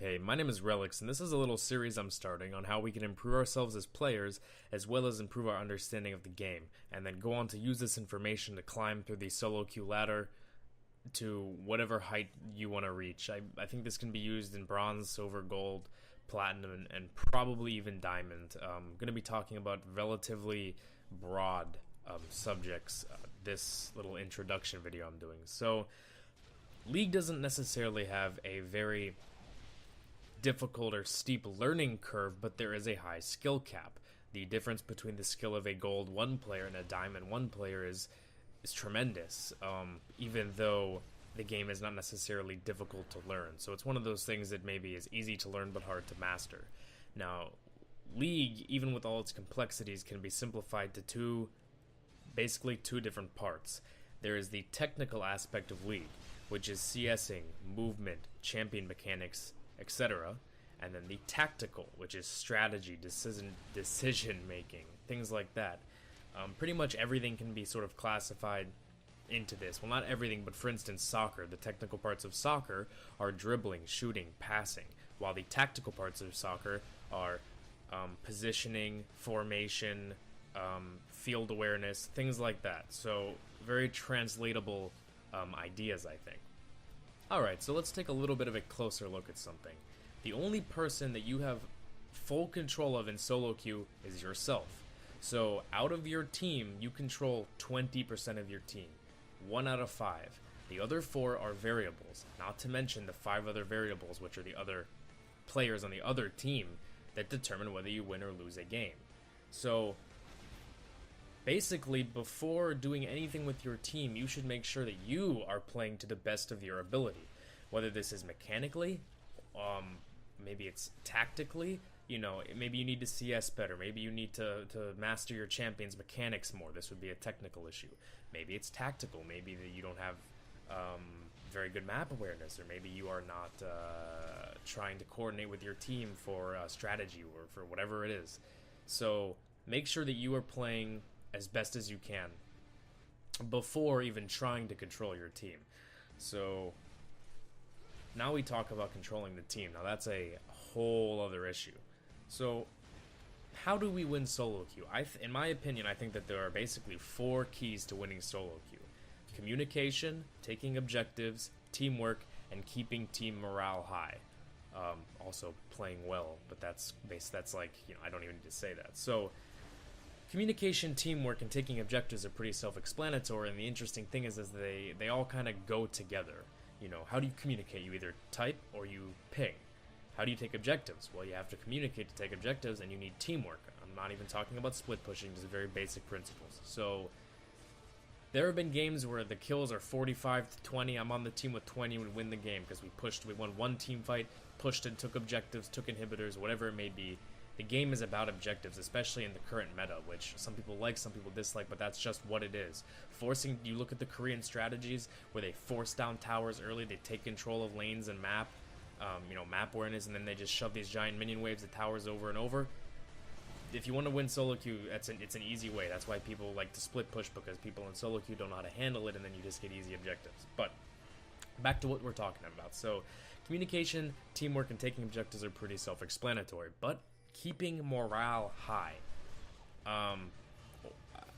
Hey, my name is Relyks, and this is a little series I'm starting on how we can improve ourselves as players, as well as improve our understanding of the game, and then go on to use this information to climb through the solo queue ladder to whatever height you want to reach. I think this can be used in bronze, silver, gold, platinum, and probably even diamond. I'm going to be talking about relatively broad subjects this little introduction video I'm doing. So, League doesn't necessarily have a very difficult or steep learning curve, but there is a high skill cap. The difference between the skill of a gold 1 player and a diamond 1 player is tremendous, even though the game is not necessarily difficult to learn. So it's one of those things that maybe is easy to learn but hard to master. Now, League, even with all its complexities, can be simplified to basically two different parts. There is the technical aspect of League, which is CSing, movement, champion mechanics, etc., and then the tactical, which is strategy, decision making, things like that. Pretty much everything can be sort of classified into this. Well, not everything, but for instance, soccer. The technical parts of soccer are dribbling, shooting, passing, while the tactical parts of soccer are positioning, formation, field awareness, things like that. So, very translatable ideas, I think. Alright, so let's take a little bit of a closer look at something. The only person that you have full control of in solo queue is yourself. So out of your team, you control 20% of your team. 1 out of 5. The other 4 are variables, not to mention the 5 other variables, which are the other players on the other team that determine whether you win or lose a game. So basically, before doing anything with your team, you should make sure that you are playing to the best of your ability. Whether this is mechanically, maybe it's tactically, maybe you need to CS better, maybe you need to master your champion's mechanics more. This would be a technical issue. Maybe it's tactical, maybe that you don't have very good map awareness, or maybe you are not trying to coordinate with your team for strategy or for whatever it is. So make sure that you are playing as best as you can before even trying to control your team. So now we talk about controlling the team. Now that's a whole other issue. So how do we win solo queue? In my opinion, I think that there are basically 4 keys to winning solo queue: communication, taking objectives, teamwork, and keeping team morale high. Also playing well, but that's like, I don't even need to say that. So communication, teamwork, and taking objectives are pretty self-explanatory, and the interesting thing is they all kind of go together. How do you communicate? You either type or you ping. How do you take objectives? Well, you have to communicate to take objectives, and you need teamwork. I'm not even talking about split pushing, just very basic principles. So there have been games where the kills are 45 to 20. I'm on the team with 20 and we win the game because we won one team fight, pushed and took objectives, took inhibitors, whatever it may be. The game is about objectives, especially in the current meta, which some people like, some people dislike, but that's just what it is. You look at the Korean strategies where they force down towers early, they take control of lanes and map awareness, and then they just shove these giant minion waves at towers over and over. If you want to win solo queue, it's an easy way. That's why people like to split push, because people in solo queue don't know how to handle it, and then you just get easy objectives. But back to what we're talking about. So communication, teamwork, and taking objectives are pretty self-explanatory, but keeping morale high.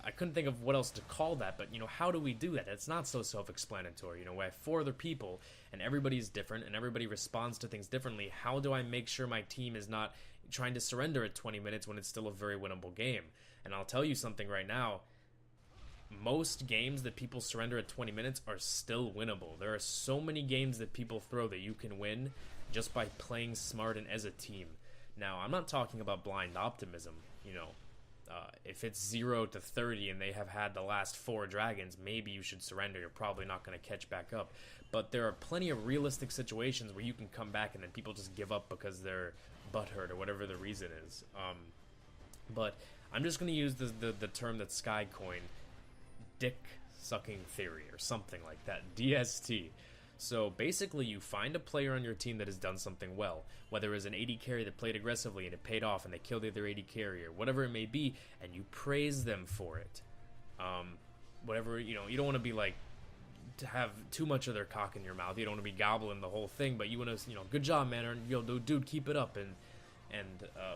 I couldn't think of what else to call that, but how do we do that? It's not so self-explanatory. We have 4 other people, and everybody's different, and everybody responds to things differently. How do I make sure my team is not trying to surrender at 20 minutes when it's still a very winnable game? And I'll tell you something right now. Most games that people surrender at 20 minutes are still winnable. There are so many games that people throw that you can win just by playing smart and as a team. Now, I'm not talking about blind optimism. If it's 0 to 30 and they have had the last 4 dragons, maybe you should surrender. You're probably not going to catch back up. But there are plenty of realistic situations where you can come back and then people just give up because they're butthurt or whatever the reason is. But I'm just going to use the term that Sky coined, dick-sucking theory or something like that, DST. So basically, you find a player on your team that has done something well, whether it's an AD carry that played aggressively and it paid off and they killed the other AD carrier, whatever it may be, and you praise them for it. You don't want to be like to have too much of their cock in your mouth. You don't want to be gobbling the whole thing, but you want to, good job, man, or dude, keep it up. And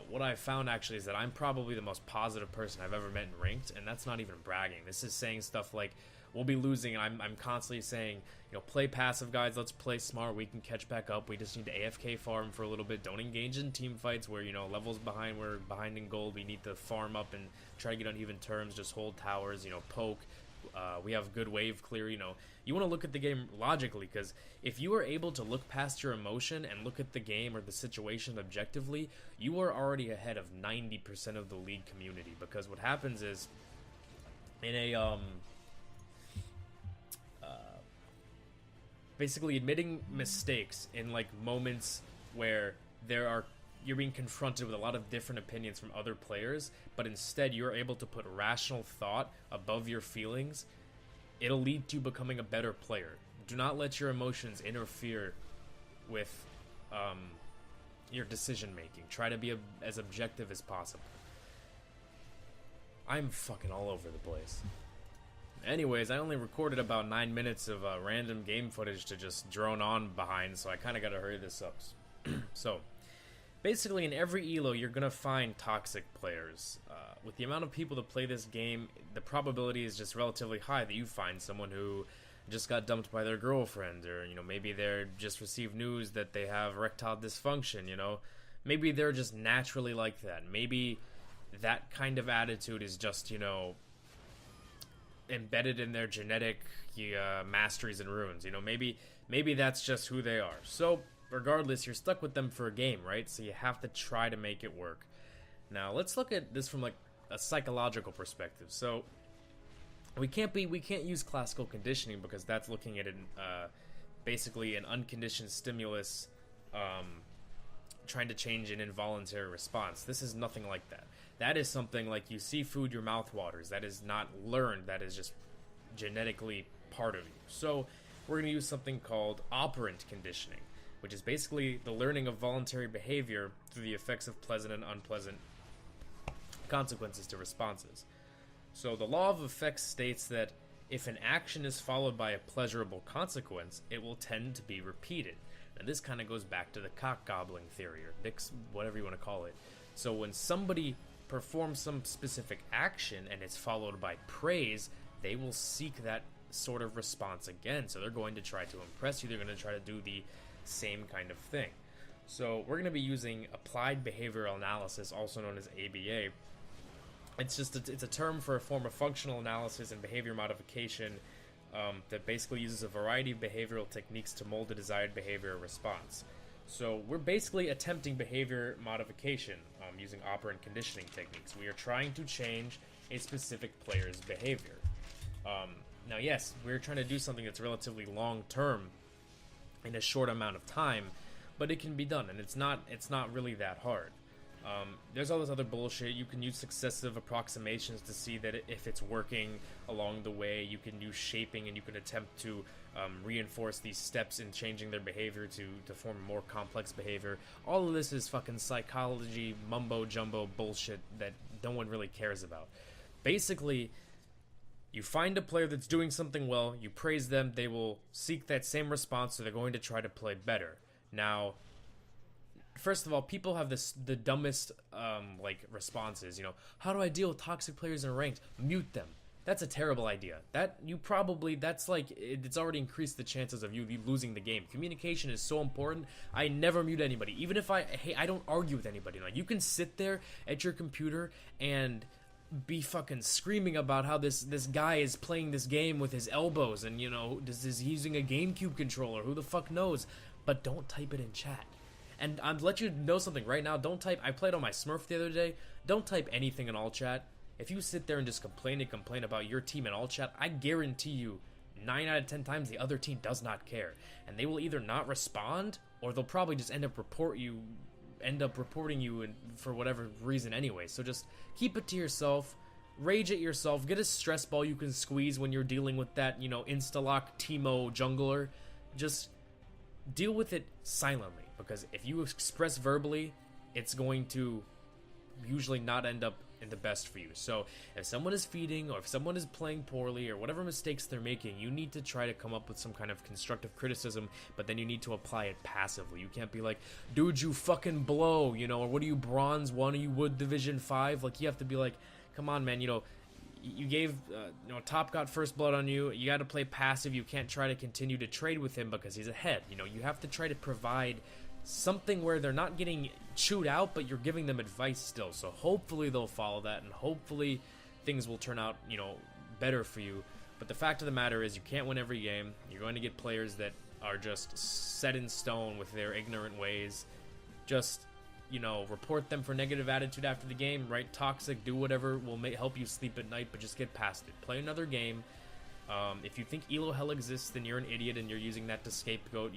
what I found actually is that I'm probably the most positive person I've ever met in ranked, and that's not even bragging. This is saying stuff like, we'll be losing, and I'm constantly saying, play passive, guys. Let's play smart. We can catch back up. We just need to AFK farm for a little bit. Don't engage in team fights where, levels behind. We're behind in gold. We need to farm up and try to get on even terms. Just hold towers, poke. We have good wave clear. You want to look at the game logically, because if you are able to look past your emotion and look at the game or the situation objectively, you are already ahead of 90% of the league community. Because what happens is, in a basically admitting mistakes in like moments where you're being confronted with a lot of different opinions from other players, but instead you're able to put rational thought above your feelings, it'll lead to becoming a better player. Do not let your emotions interfere with your decision making. Try to be as objective as possible. I'm fucking all over the place. Anyways, I only recorded about 9 minutes of random game footage to just drone on behind, so I kind of got to hurry this up. So, basically in every elo, you're going to find toxic players. With the amount of people that play this game, the probability is just relatively high that you find someone who just got dumped by their girlfriend, or, maybe they're just received news that they have erectile dysfunction, Maybe they're just naturally like that. Maybe that kind of attitude is just, embedded in their genetic masteries and runes. Maybe that's just who they are. So regardless, you're stuck with them for a game, right? So you have to try to make it work. Now let's look at this from like a psychological perspective. So we can't use classical conditioning, because that's looking at basically an unconditioned stimulus trying to change an involuntary response. This is nothing like that. That is something like you see food, your mouth waters. That is not learned. That is just genetically part of you. So we're going to use something called operant conditioning, which is basically the learning of voluntary behavior through the effects of pleasant and unpleasant consequences to responses. So the law of effects states that if an action is followed by a pleasurable consequence, it will tend to be repeated. And this kind of goes back to the cock gobbling theory, or Dick's, whatever you want to call it. So when somebody performs some specific action and it's followed by praise, they will seek that sort of response again. So they're going to try to impress you. They're going to try to do the same kind of thing. So we're going to be using applied behavioral analysis, also known as ABA. It's a term for a form of functional analysis and behavior modification that basically uses a variety of behavioral techniques to mold a desired behavior or response. So we're basically attempting behavior modification using operant conditioning techniques. We are trying to change a specific player's behavior. Now, yes, we're trying to do something that's relatively long-term in a short amount of time, but it can be done, and it's not really that hard. There's all this other bullshit. You can use successive approximations to see that if it's working along the way. You can use shaping, and you can attempt to reinforce these steps in changing their behavior to form a more complex behavior. All of this is fucking psychology, mumbo-jumbo bullshit that no one really cares about. Basically, you find a player that's doing something well, you praise them, they will seek that same response, so they're going to try to play better. Now, first of all, people have the dumbest responses. How do I deal with toxic players in ranked? Mute them. That's a terrible idea. It's already increased the chances of you losing the game. Communication is so important. I never mute anybody. Even if I don't argue with anybody. Like, you can sit there at your computer and be fucking screaming about how this guy is playing this game with his elbows, and he's using a GameCube controller. Who the fuck knows? But don't type it in chat. And I'll let you know something right now. Don't type. I played on my Smurf the other day. Don't type anything in all chat. If you sit there and just complain about your team in all chat, I guarantee you 9 out of 10 times the other team does not care. And they will either not respond, or they'll probably just end up reporting you for whatever reason anyway. So just keep it to yourself. Rage at yourself. Get a stress ball you can squeeze when you're dealing with that, insta-lock Teemo jungler. Just deal with it silently. Because if you express verbally, it's going to usually not end up and the best for you. So if someone is feeding, or if someone is playing poorly, or whatever mistakes they're making, you need to try to come up with some kind of constructive criticism, but then you need to apply it passively. You can't be like, dude, you fucking blow, you know, or what are you, bronze 1, are you wood division 5? Like, you have to be like, come on, man, you know, you gave, you know, Top got first blood on you. You got to play passive. You can't try to continue to trade with him because he's ahead. You know, you have to try to provide something where they're not getting chewed out, but you're giving them advice still. So hopefully they'll follow that, and hopefully things will turn out, you know, better for you. But the fact of the matter is, you can't win every game. You're going to get players that are just set in stone with their ignorant ways. Just, you know, report them for negative attitude after the game, write toxic, do whatever will help you sleep at night, but just get past it. Play another game. If you think Elo hell exists, then you're an idiot, and you're using that to scapegoat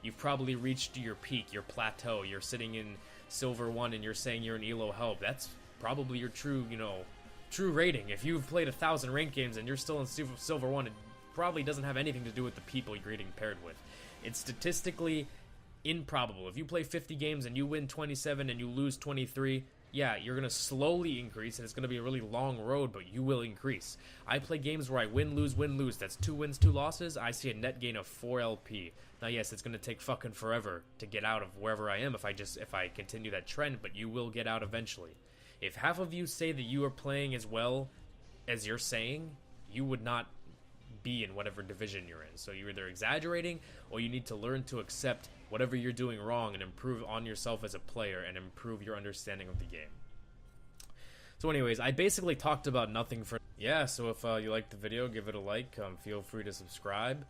you've probably reached your peak, your plateau. You're sitting in Silver 1 and you're saying you're an Elo hell. That's probably your true, you know, true rating. If you've played 1,000 ranked games and you're still in Silver 1, it probably doesn't have anything to do with the people you're getting paired with. It's statistically improbable. If you play 50 games and you win 27 and you lose 23, yeah, you're going to slowly increase, and it's going to be a really long road, but you will increase. I play games where I win, lose, win, lose. That's 2 wins, 2 losses. I see a net gain of 4 LP. Now, yes, it's going to take fucking forever to get out of wherever I am if I continue that trend, but you will get out eventually. If half of you say that you are playing as well as you're saying, you would not be in whatever division you're in. So you're either exaggerating, or you need to learn to accept whatever you're doing wrong and improve on yourself as a player and improve your understanding of the game. So anyways, I basically talked about nothing for... Yeah, so if you liked the video, give it a like. Feel free to subscribe.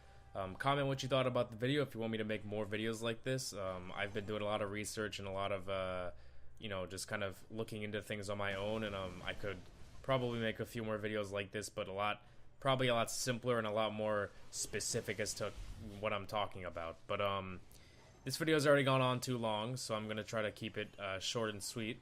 Comment what you thought about the video if you want me to make more videos like this. I've been doing a lot of research and a lot of, you know, just kind of looking into things on my own, and I could probably make a few more videos like this, but probably a lot simpler and a lot more specific as to what I'm talking about. But this video has already gone on too long, so I'm going to try to keep it short and sweet.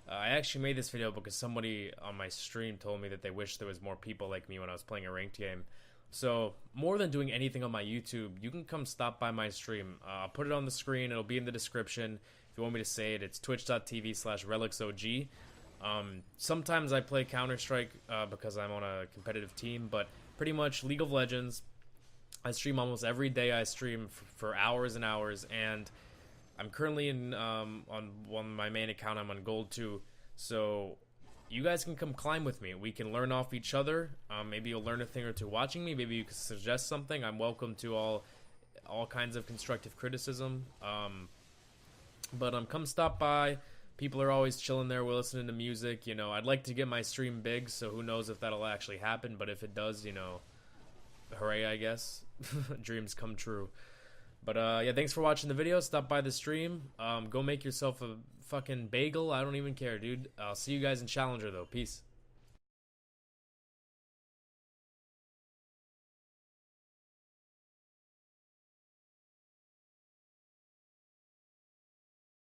I actually made this video because somebody on my stream told me that they wish there was more people like me when I was playing a ranked game. So, more than doing anything on my YouTube, you can come stop by my stream. I'll put it on the screen, it'll be in the description. If you want me to say it, it's twitch.tv/RelyksOG. Sometimes I play Counter-Strike because I'm on a competitive team, but pretty much League of Legends. I stream almost every day. I stream for hours and hours, and I'm currently on my main account. I'm on Gold 2, so you guys can come climb with me. We can learn off each other. Maybe you'll learn a thing or two watching me. Maybe you can suggest something. I'm welcome to all kinds of constructive criticism. But come stop by. People are always chilling there. We're listening to music. You know, I'd like to get my stream big, so who knows if that'll actually happen. But if it does, you know, hooray, I guess. Dreams come true. But yeah, thanks for watching the video. Stop by the stream. Go make yourself a fucking bagel. I don't even care, dude. I'll see you guys in Challenger, though. Peace.